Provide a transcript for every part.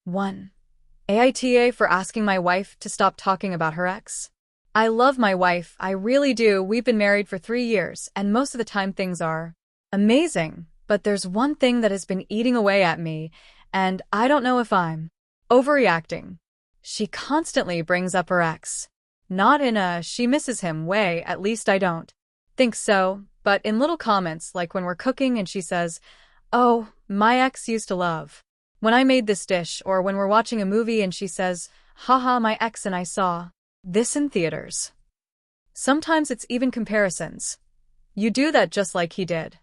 1. AITA for asking my wife to stop talking about her ex. I love my wife, I really do. We've been married for 3 years, and most of the time things are amazing. But there's one thing that has been eating away at me, and I don't know if I'm overreacting. She constantly brings up her ex. Not in a she misses him way, at least I don't think so, but in little comments like when we're cooking and she says, "Oh, my ex used to love when I made this dish," or when we're watching a movie and she says, "Haha, my ex and I saw this in theaters." Sometimes it's even comparisons. "You do that just like he did."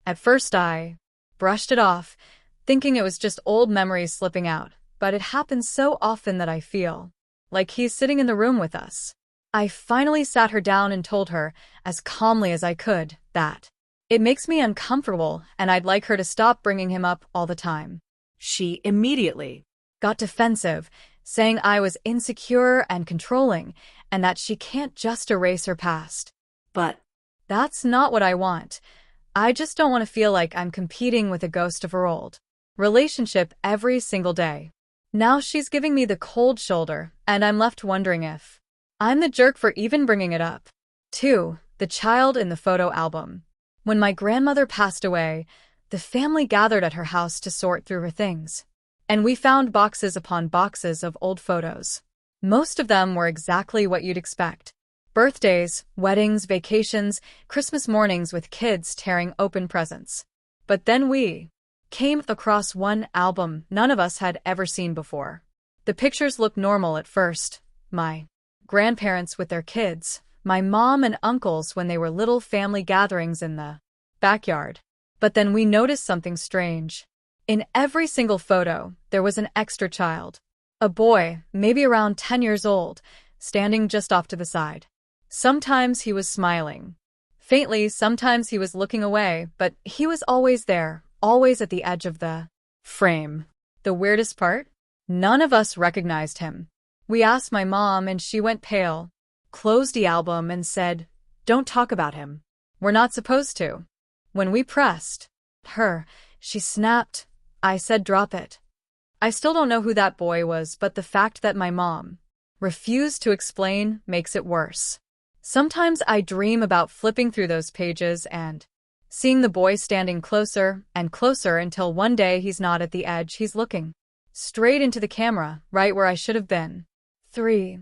At first I brushed it off, thinking it was just old memories slipping out, but it happens so often that I feel like he's sitting in the room with us. I finally sat her down and told her, as calmly as I could, that it makes me uncomfortable and I'd like her to stop bringing him up all the time. She immediately got defensive, saying I was insecure and controlling, and that she can't just erase her past. But that's not what I want. I just don't want to feel like I'm competing with a ghost of her old relationship every single day. Now she's giving me the cold shoulder, and I'm left wondering if I'm the jerk for even bringing it up. 2. The child in the photo album. When my grandmother passed away, the family gathered at her house to sort through her things, and we found boxes upon boxes of old photos. Most of them were exactly what you'd expect. Birthdays, weddings, vacations, Christmas mornings with kids tearing open presents. But then we came across one album none of us had ever seen before. The pictures looked normal at first. My grandparents with their kids, my mom and uncles when they were little family gatherings in the backyard. But then we noticed something strange. In every single photo, there was an extra child. A boy, maybe around 10 years old, standing just off to the side. Sometimes he was smiling faintly, sometimes he was looking away, but he was always there, always at the edge of the frame. The weirdest part? None of us recognized him. We asked my mom and she went pale, closed the album and said, "Don't talk about him. We're not supposed to." When we pressed her, she snapped. I said, "Drop it." I still don't know who that boy was, but the fact that my mom refused to explain makes it worse. Sometimes I dream about flipping through those pages and seeing the boy standing closer and closer until one day he's not at the edge, he's looking straight into the camera, right where I should have been. 3.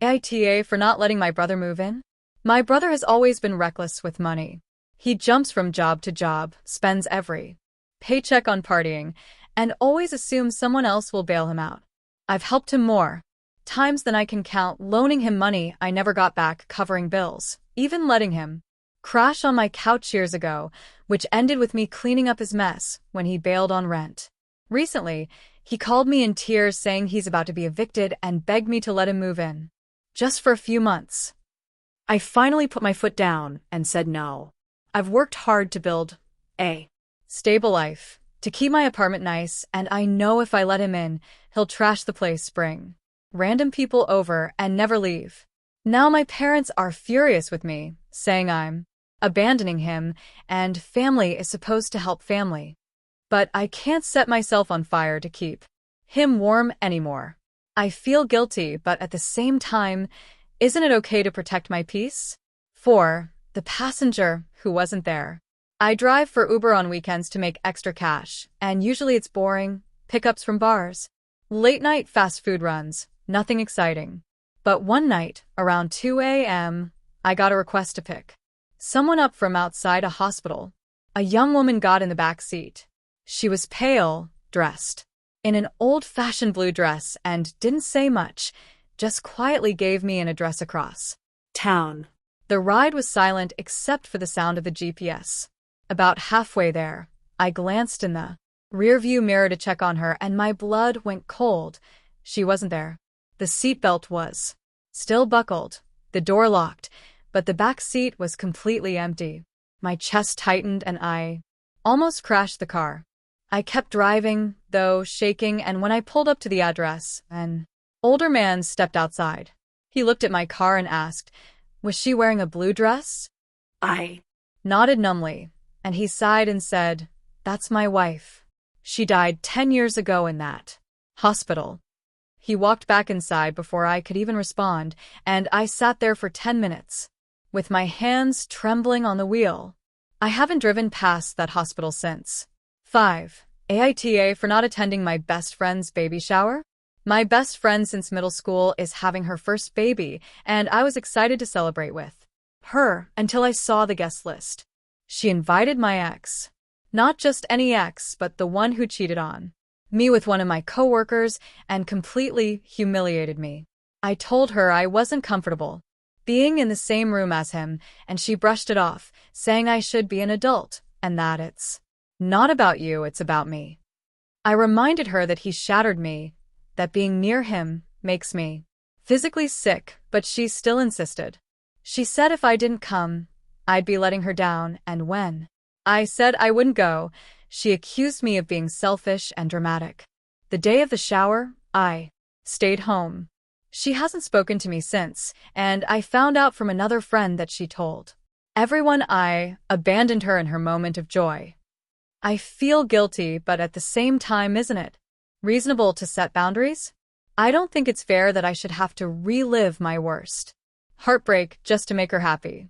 AITA for not letting my brother move in. My brother has always been reckless with money. He jumps from job to job, spends every paycheck on partying, and always assumes someone else will bail him out. I've helped him more times than I can count, loaning him money I never got back, covering bills, even letting him crash on my couch years ago, which ended with me cleaning up his mess when he bailed on rent. Recently, he called me in tears saying he's about to be evicted and begged me to let him move in. Just for a few months. I finally put my foot down and said no. I've worked hard to build a stable life, to keep my apartment nice, and I know if I let him in, he'll trash the place, bring random people over, and never leave. Now my parents are furious with me, saying I'm abandoning him, and family is supposed to help family. But I can't set myself on fire to keep him warm anymore. I feel guilty, but at the same time, isn't it okay to protect my peace? 4. The passenger who wasn't there. I drive for Uber on weekends to make extra cash, and usually it's boring, pickups from bars, late-night fast food runs, nothing exciting. But one night, around 2 a.m., I got a request to pick someone up from outside a hospital. A young woman got in the back seat. She was pale, dressed in an old-fashioned blue dress, and didn't say much, just quietly gave me an address across town. The ride was silent except for the sound of the GPS. About halfway there, I glanced in the rearview mirror to check on her, and my blood went cold. She wasn't there. The seatbelt was still buckled, the door locked, but the back seat was completely empty. My chest tightened and I almost crashed the car. I kept driving, though, shaking, and when I pulled up to the address, an older man stepped outside. He looked at my car and asked, "Was she wearing a blue dress?" I nodded numbly, and he sighed and said, "That's my wife. She died 10 years ago in that Hospital. He walked back inside before I could even respond, and I sat there for 10 minutes, with my hands trembling on the wheel. I haven't driven past that hospital since. 5. AITA for not attending my best friend's baby shower? My best friend since middle school is having her first baby, and I was excited to celebrate with her until I saw the guest list. She invited my ex. Not just any ex, but the one who cheated on me with one of my coworkers and completely humiliated me. I told her I wasn't comfortable being in the same room as him, and she brushed it off, saying I should be an adult and that it's not about you, it's about me. I reminded her that he shattered me, that being near him makes me physically sick, but she still insisted. She said if I didn't come, I'd be letting her down, and when I said I wouldn't go, she accused me of being selfish and dramatic. The day of the shower, I stayed home. She hasn't spoken to me since, and I found out from another friend that she told everyone I abandoned her in her moment of joy. I feel guilty, but at the same time, isn't it reasonable to set boundaries? I don't think it's fair that I should have to relive my worst heartbreak just to make her happy.